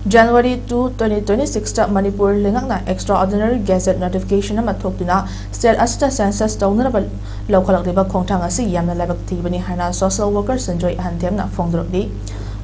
January 2, 2026 ta Manipur lingakna extraordinary gazette notification ama thokduna state asita census tawnaraba lokhalakliba khongthang asi yamna labak thibani haina social worker Shanjoy Ahanthem na phongdorakli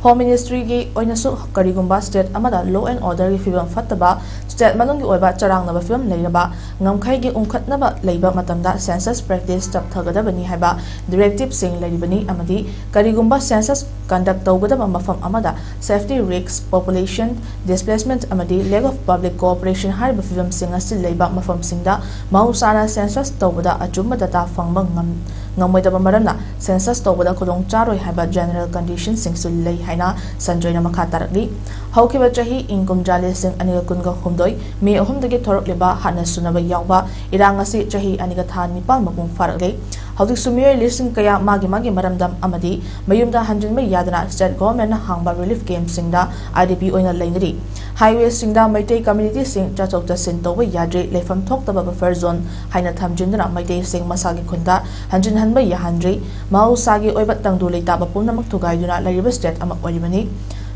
Home Ministry gi oinasu karigumba state amada law and order gi fibam fattaba state manungi oiba charangnaba fibam leiraba ngamkhai gi ungkhatnaba leiba matamda census practice tap thagadabani haiba directive sing leiribani amadi karigumba census conduct tawgadaba mafam amada safety risks population displacement amadi lack of public cooperation hariba fibam sing asi leiba mafam singda mahusana census tawbada achumba data fangba ngamoidaba maramna census tawbada khudong charoi haiba general conditions sing sul lei haina Shanjoy na makha tarakli haukiba chahi income jali sing aniga kunga humdoi me ahumdagi thorok leba hana sunaba yawba irang asi chahi aniga tha nipal mapung farakle haudik sumir listing kaya magi maramdam amadi mayumda hanjin mai yadana state government na hangba relief game singda IDP oina leinari highway singda maitei community sing chachok ta sin toba yadre lefam thoktaba buffer zone haina thamjindna maitei sing masagi khunda hanjin hanba yahandri mausagi oibat tangdu leitaba punamak thugaiduna lariba state amak oribani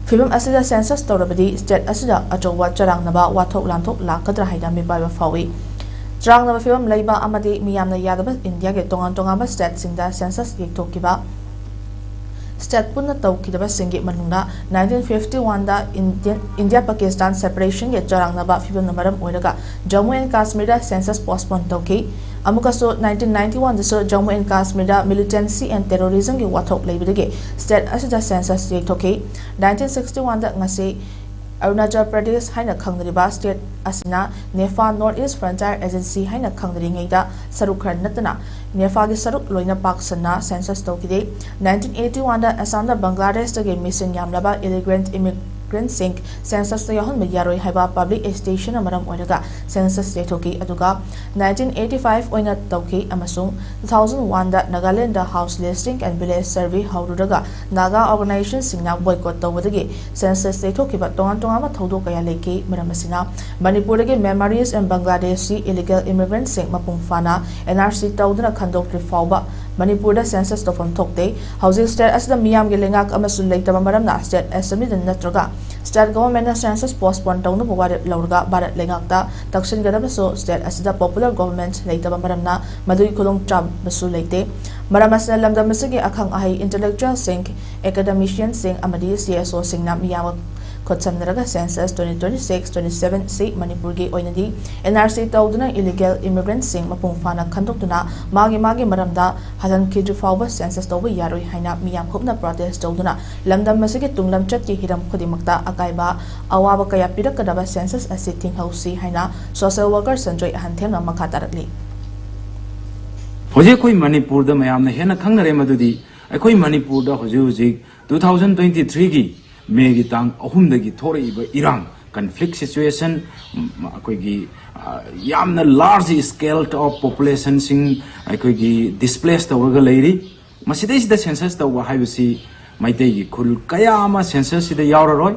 Fibam asida census tawrabadi state asida achowa charangnaba wathok lanthok lakadra haida mibaiba fawi charangnaba fibam leiba amadi miyamna yadaba India ge tongan state singda census yektokiba state punna tawkidaba singi manungna 1951 da India Pakistan separation ge charangnaba fibam namaram oiraga Jammu and Kashmir da census postpone tawki amukaso 1991 da Jammu and Kashmir da militancy and terrorism ge wathok leibidage state asida census yektoki 1961 da ngasi Arunachal Pradesh haina khangriba state asina Nefa North East Frontier Agency haina khangri ngeida saruk khar natna Nefa gi saruk loina paksana census tawkide 1981 da Assam da Bangladesh da ge mission yamlaba illegal immigrant sing census ta yahon yaroi haiba public station amaram oiraga census yethoki aduga 1985 oina tawki amasung 2001 da Nagaland da house listing and village survey haururaga Naga organization singna boycott tawbadagi census yethoki ba tongan ma thodo kaya leki maramasina Manipur ge memories and Bangladeshi illegal immigrant sing mapung fana NRC tawduna khandok fawba Manipur da census tofam thokte housing state asda miyam ge lengak amasul leitaba maramna state assembly da natraga state government na census postpone tawnu bawari laurga barat lengakta taksin gadaba so state asda popular government leitaba maramna madui khulong chab basu leite maramasna lamdam masigi akhang ahai intellectual sing academician sing amadi CSO sing na miyam Kotsamnaraga census 2026-27 si Manipur gi oinadi NRC tawduna illegal immigrants sing mapung fana khandokduna magi maramda halan kidri fawba census tawba yaroi haina miyam khopna protest tawduna lamdam masigi tunglam chatki hiram khodimakta akaiba awaba kaya pirakadaba census asi tinghausi haina social worker Shanjoy Ahanthem na makha tarakli hoje koi Manipur da mayamna hena khangnare madudi akoi Manipur da hoje 2023 gi Megi tang ahumdagi thore iba Iran conflict situation akoigi yamna large scale of population sing akoigi displaced awga leiri masidai sida census tawa haibasi maitei gi khul kaya ama census sida yauraroi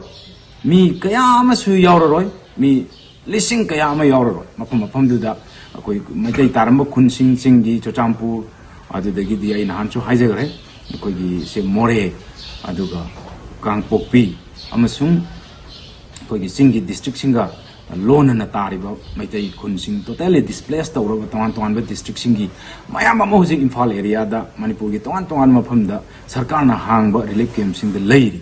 mi kaya ama su yauraroi mi listing kaya ama yauraroi mapam duda akoi maitei taramba khun sing gi chochampur adudagi dia Enhancement haijagare akoigi se more aduga Kangpokpi amasung kogi singi district singa loan na tariba maitai khun sing totally displaced tawra tongan ba district singi mayam ama hojik Imphal area da Manipur gi tongan mafam da sarkar na hangba relief camp sing da leiri